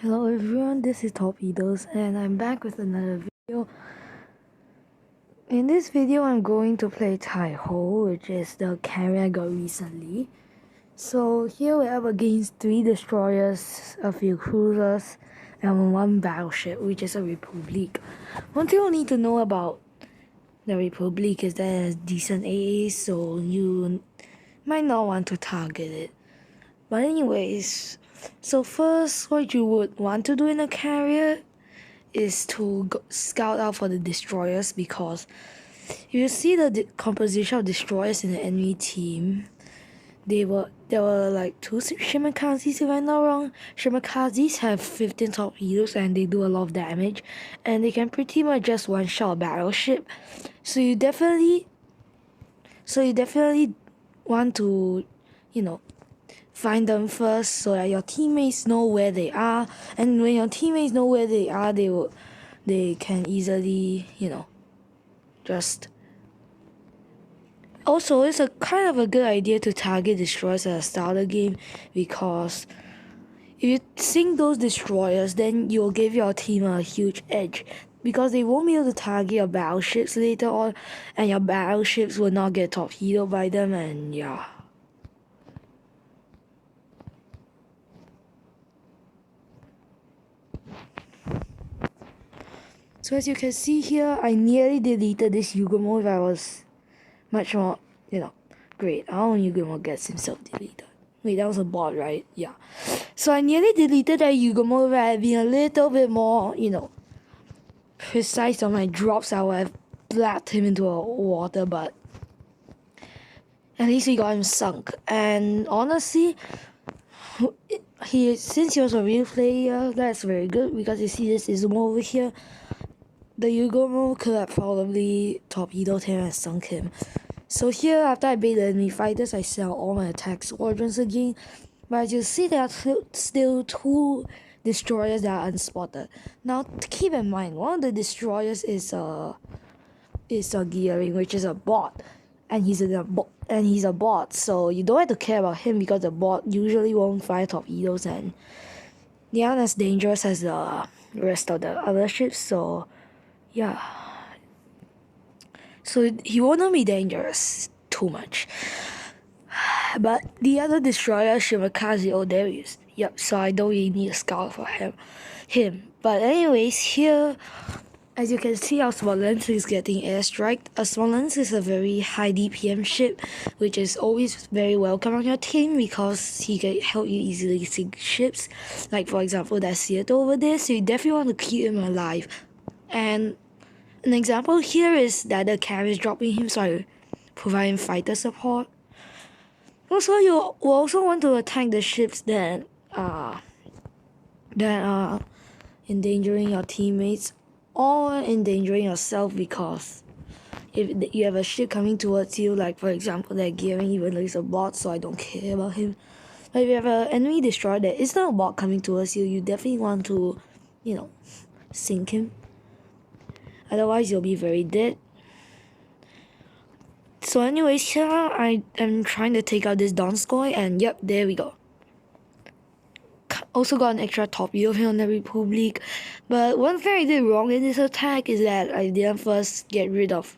Hello everyone, this is Torpedoes and I'm back with another video. In this video I'm going to play Taiho, which is the carrier I got recently. So here we have against 3 destroyers, a few cruisers, and 1 battleship, which is a Republic. One thing you need to know about the Republic is that it has decent AA, so you might not want to target it. But anyways, so first what you would want to do in a carrier is to scout out for the destroyers, because if you see the composition of destroyers in the enemy team, there were like 2 Shimikazes if I'm not wrong. Shimikazes have 15 torpedoes and they do a lot of damage, and they can pretty much just one-shot a battleship. So you definitely want to, find them first so that your teammates know where they are. And when your teammates know where they are, they can easily, just... Also, it's a kind of a good idea to target destroyers at the start of the game, because if you sink those destroyers, then you'll give your team a huge edge, because they won't be able to target your battleships later on, and your battleships will not get torpedoed by them, and yeah. So as you can see here, I nearly deleted this Yugumo if I was much more, great. I don't know Yugumo gets himself deleted. Wait, that was a bot, right? Yeah. So I nearly deleted that Yugumo if I had been a little bit more, precise on my drops. I would have blacked him into a water, but at least we got him sunk. And honestly, since he was a real player, that's very good, because you see this Izumo over here. The Yugomo could have probably torpedoed him and sunk him. So here, after I bait the enemy fighters, I sent out all my attack squadrons again. But as you see, there are still 2 destroyers that are unspotted. Now, keep in mind, one of the destroyers is a Gearing, which is a bot, and he's a bot. So you don't have to care about him, because the bot usually won't fire torpedoes, and they aren't as dangerous as the rest of the other ships. So yeah, so he won't be dangerous too much. But the other destroyer, Shimakaze, oh there he is. Yep, so I don't really need a scout for him. But anyways, here, as you can see, our Smolensk is getting airstriked. A Smolensk is a very high DPM ship, which is always very welcome on your team, because he can help you easily sink ships. Like for example, that Seattle over there, so you definitely want to keep him alive. And an example here is that the carrier is dropping him, so I provide him fighter support. Also, you will also want to attack the ships that are endangering your teammates or endangering yourself, because if you have a ship coming towards you, like for example that Gearing, even though he's a bot, so I don't care about him. But if you have an enemy destroyer that is not a bot coming towards you, you definitely want to, sink him. Otherwise, you'll be very dead. So anyways, here I am trying to take out this Donskoy, and yep, there we go. Also got an extra torpedo here on the Republic. But one thing I did wrong in this attack is that I didn't first get rid of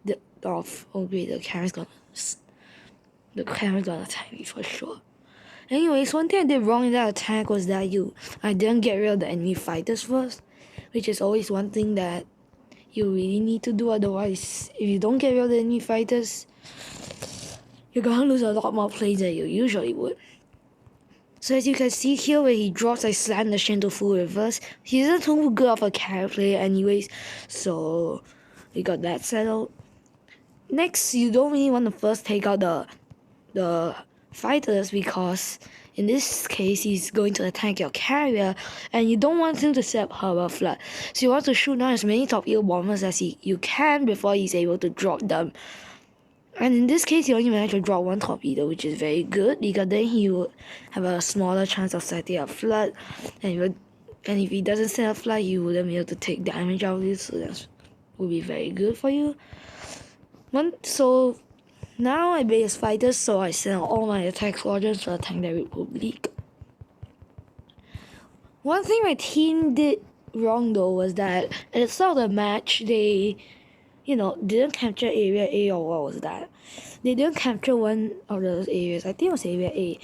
the camera's gonna attack me for sure. Anyways, one thing I did wrong in that attack was that I didn't get rid of the enemy fighters first, which is always one thing that you really need to do. Otherwise, if you don't get rid of the enemy fighters, you're gonna lose a lot more plays than you usually would. So as you can see here, where he drops, I slam the Shin to full reverse. He isn't too good of a carry player anyways, so we got that settled. Next, you don't really want to first take out the fighters, because in this case he's going to attack your carrier, and you don't want him to set up harbor flood. So you want to shoot down as many torpedo bombers as you can before he's able to drop them. And in this case, he only managed to drop 1 torpedo, which is very good, because then he would have a smaller chance of setting up flood, and if he doesn't set up flood, you wouldn't be able to take damage out of it, so that would be very good for you. So now I base fighters, so I send all my attack squadrons to attack the Republic. One thing my team did wrong though was that at the start of the match they didn't capture area A, or what was that? They didn't capture one of those areas. I think it was area A,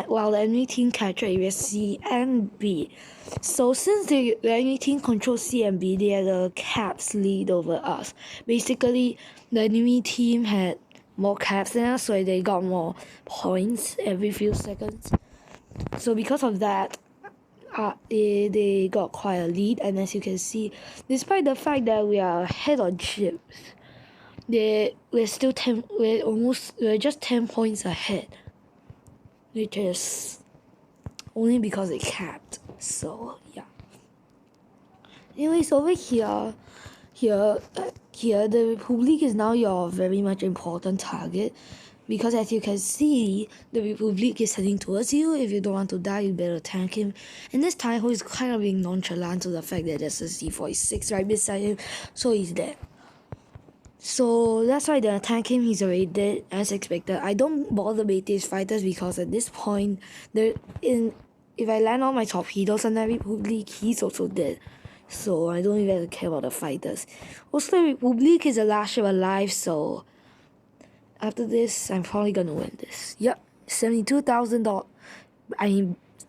while the enemy team captured area C and B. So since the enemy team controls C and B, they had a caps lead over us. Basically, the enemy team had more caps than us, so they got more points every few seconds. So because of that, they got quite a lead, and as you can see, despite the fact that we are ahead on chips, we're just 10 points ahead, which is only because it capped. So yeah. Anyways, over here, the Republic is now your very much important target, because as you can see, the Republic is heading towards you. If you don't want to die, you better tank him. And this Taiho is kind of being nonchalant to the fact that there's a C46 right beside him, so he's dead. So that's why they're attacking him. He's already dead as expected. I don't bother with these fighters because at this point, if I land all my torpedoes on that Republic, he's also dead. So I don't even care about the fighters. Also, the Republic is the last ship alive, so after this, I'm probably gonna win this. Yep, $72,000.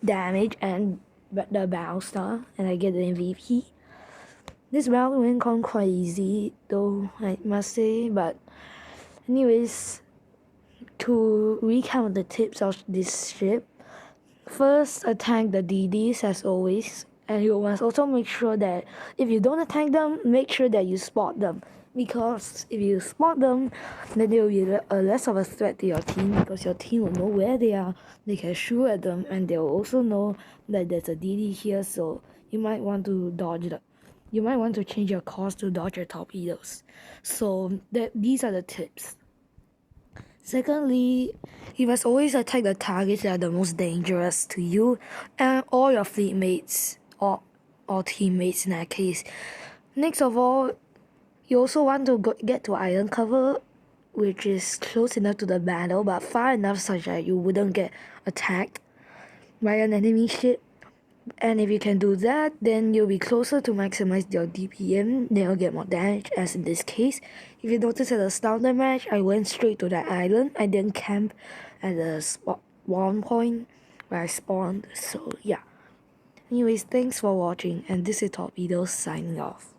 Damage and the battle star, and I get the MVP. This battle win come quite easy, though I must say. But anyways, to recount the tips of this ship, first attack the DDs as always, and you must also make sure that if you don't attack them, make sure that you spot them, because if you spot them, then they will be less of a threat to your team, because your team will know where they are, they can shoot at them, and they will also know that there's a DD here, so you might want to dodge them. You might want to change your course to dodge your torpedoes. So these are the tips. Secondly, you must always attack the targets that are the most dangerous to you and all your fleet mates or teammates in that case. Next of all, you also want to get to island cover, which is close enough to the battle but far enough such that you wouldn't get attacked by an enemy ship. And if you can do that, then you'll be closer to maximize your DPM, then you'll get more damage, as in this case. If you notice at the start of the match, I went straight to that island. I didn't camp at the spawn point where I spawned, so yeah. Anyways, thanks for watching, and this is Torpedo signing off.